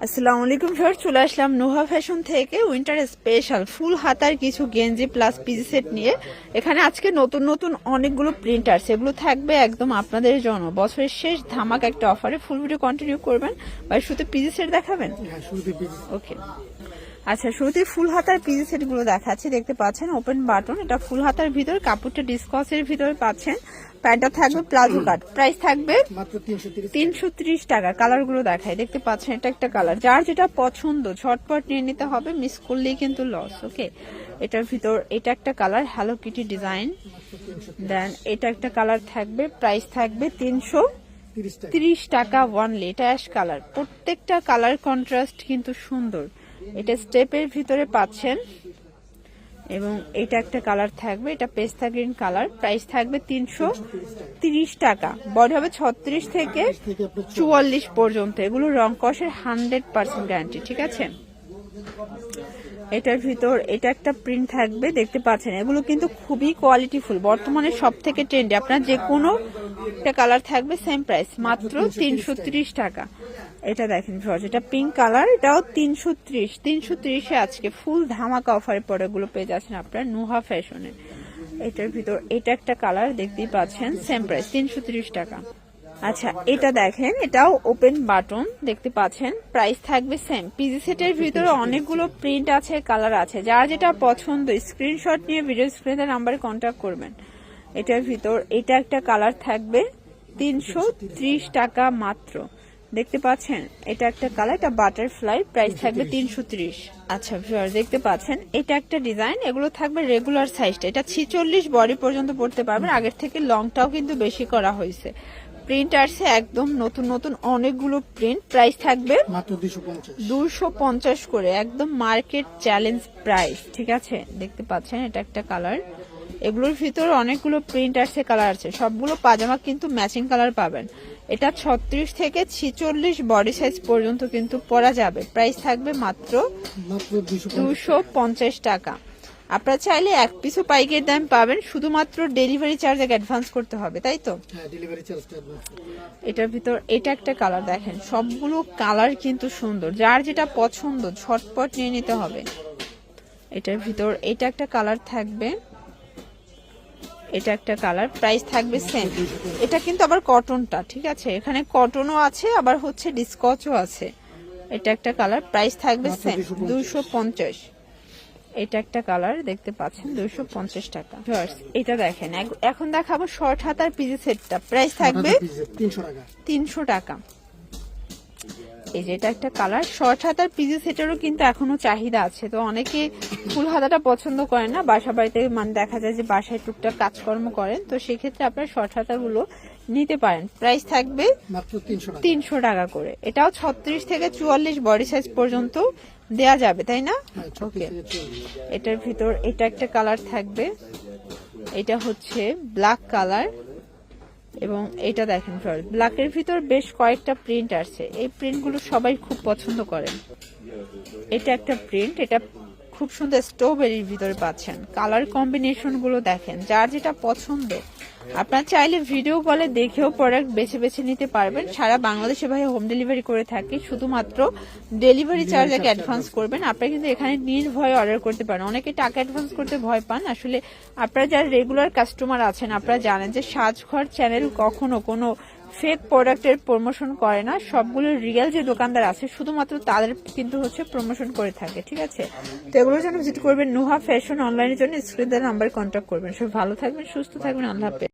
আসসালামু আলাইকুম ভিউয়ার্স, চলে আসলাম নুহা ফ্যাশন থেকে উইন্টার স্পেশাল ফুল হাতার কিছু গেঞ্জি প্লাস পিস সেট নিয়ে। এখানে আজকে নতুন নতুন অনেকগুলো প্রিন্টার, সেগুলো থাকবে একদম আপনাদের জন্য বছরের শেষ ধামাকা একটা অফারে। ফুল ভিডিও কন্টিনিউ করবেন বা শুধু পিস সেট দেখাবেন? ওকে, আচ্ছা, শুরুতে ফুল হাতার পিস সেট গুলো দেখাচ্ছি। দেখতে পাচ্ছেন ওপেন বাটন, এটা ফুল হাতার ভিতর, কাপড়টা ডিসকাসের ভিতরে পাচ্ছেন। প্যান্টটা থাকবে প্লাজো কাট, প্রাইস থাকবে 330 টাকা। কালার গুলো দেখায়, দেখতে পাচ্ছেন এটা একটা কালার, যার যেটা পছন্দ ঝটপট নিয়ে নিতে হবে, মিস করলেই কিন্তু লস। ওকে, এটার ভিতর এটা একটা কালার, হ্যালো কিটি ডিজাইন। দেন এটা একটা কালার থাকবে, প্রাইস থাকবে 330 টাকা ওয়ানলি। এটা অ্যাশ কালার, প্রত্যেকটা কালার কন্ট্রাস্ট কিন্তু সুন্দর। এটা স্টেপের ভিতরে পাচ্ছেন এবং এটা একটা কালার থাকবে, এটা পেস্তা গ্রিন কালার, প্রাইস থাকবে 330 টাকা। বডি হবে 36 থেকে 44 পর্যন্ত। এগুলো রং কষের 100% গ্যারান্টি, ঠিক আছে। এটার ভিতর এটা একটা প্রিন্ট থাকবে, দেখতে পাচ্ছেন। এগুলো কিন্তু খুবই কোয়ালিটিফুল, বর্তমানে সব থেকে ট্রেন্ডি। আপনার যে কোনো একটা কালার থাকবে, সেম প্রাইস, মাত্র 330 টাকা। এটা দেখেন ভিউয়ার্স, এটা পিঙ্ক কালার, এটাও 330 আজকে ফুল ধামাকা অফারে পরেগুলো পেয়ে যাচ্ছেন আপনার নুহা ফ্যাশনে। এটার ভিতর এটা একটা কালার, দেখতেই পাচ্ছেন, সেম প্রাইস 330 টাকা। আচ্ছা, এটা দেখেন, এটাও ওপেন বাটন, দেখতে পাচ্ছেন, প্রাইস থাকবে সেম। পিজি সেটের ভিতরে অনেকগুলো প্রিন্ট আছে, কালার আছে, যার যেটা পছন্দ স্ক্রিনশট নিয়ে ভিডিও স্ক্রিনে নাম্বারে কন্ট্যাক্ট করবেন। এটার ভিতর এটা একটা কালার থাকবে 330 টাকা মাত্র, দেখতে পাচ্ছেন। এটা একটা কালার, এটা বাটারফ্লাই, প্রাইস থাকবে 330। আচ্ছা ভিউয়ার, দেখতে পাচ্ছেন এটা একটা ডিজাইন, এগুলো থাকবে রেগুলার সাইজটা, এটা 46 বডি পর্যন্ত পড়তে পারবেন। আগের থেকে লংটাও কিন্তু বেশি করা হয়েছে। প্রিন্ট আসছে একদম নতুন নতুন অনেকগুলো প্রিন্ট, প্রাইস থাকবে মাত্র 250 করে, একদম মার্কেট চ্যালেঞ্জ প্রাইস, ঠিক আছে। দেখতে পাচ্ছেন এটা একটা কালার, এগুলোর ভিতরে অনেকগুলো প্রিন্ট আসছে, কালার আছে, সবগুলো পাজামা কিন্তু ম্যাচিং কালার পাবেন। এটা 36 থেকে 46 বডি সাইজ পর্যন্ত কিন্তু পরা যাবে। প্রাইস থাকবে মাত্র 250 টাকা। আপনারা চাইলে এক পিসও পাইকারি দাম পাবেন, শুধুমাত্র ডেলিভারি চার্জ অ্যাডভান্স করতে হবে, তাই তো। এটার ভিতর এটা একটা কালার, দেখেন সবগুলো কালার কিন্তু সুন্দর, যার যেটা পছন্দ ঝটপট নিয়ে নিতে হবে। এটার ভিতর এটা একটা কালার থাকবে, এটা একটা কালার, প্রাইস থাকবে সেম। এটা কিন্তু আবার কটনটা, ঠিক আছে, এখানে কটনও আছে, আবার হচ্ছে ডিসকচও আছে। এটা একটা কালার, প্রাইস থাকবে সেম 250। এটা একটা কালার, দেখতে পাচ্ছেন, 250 টাকা। এটা দেখেন, এখন দেখাবো শর্ট হাতার পিজি সেটটা, প্রাইস থাকবে 300 টাকা। এই যে এটা একটা কালার, শর্ট হাতার পিজি সেটেরও কিন্তু এখনো চাহিদা আছে, তো অনেকে ফুল হাতাটা পছন্দ করেন না, বাসা বাড়িতে মানে দেখা যায় যে বাসায় টুকটাক কাজকর্ম করেন, তো সেক্ষেত্রে আপনার শর্ট হাতাগুলো নিতে পারেন। প্রাইস থাকবে 300 টাকা করে। এটাও 36 থেকে 44 বডি সাইজ পর্যন্ত দেয়া যাবে, তাই না? ওকে, এটার ভিতর এটা একটা কালার থাকবে, এটা হচ্ছে ব্ল্যাক কালার, এবং এটা দেখেন ব্ল্যাকের ভিতর বেশ কয়েকটা প্রিন্ট আছে, এই প্রিন্টগুলো সবাই খুব পছন্দ করেন। এটা একটা প্রিন্ট, এটা খুব সুন্দর স্ট্রবেরির ভিতরে পাচ্ছেন। কালার কম্বিনেশন গুলো দেখেন, যার যেটা পছন্দ আপনার চাইলে ভিডিও কলে দেখেও প্রোডাক্ট বেছে বেছে নিতে পারবেন। সারা বাংলাদেশে ভাই হোম ডেলিভারি করে থাকি, শুধুমাত্র ডেলিভারি চার্জ আগে অ্যাডভান্স করবেন। আপনারা কিন্তু এখানে নির্ভয়ে অর্ডার করতে পারেন। অনেকে টাকা অ্যাডভান্স করতে ভয় পান, আসলে আপনারা যারা রেগুলার কাস্টমার আছেন আপনারা জানেন যে সাজঘর চ্যানেল কখনো কোনো ফেক প্রোডাক্টের প্রমোশন করে না, সবগুলো রিয়েল যে দোকানদার আছে শুধুমাত্র তাদের কিন্তু হচ্ছে প্রমোশন করে থাকে, ঠিক আছে। তো এগুলোর জন্য ভিজিট করবেন নুহা ফ্যাশন, অনলাইনের জন্য স্ক্রিনের নাম্বারে কন্ট্যাক্ট করবেন। সব ভালো থাকবেন, সুস্থ থাকবেন, আল্লাহ হাফেজ।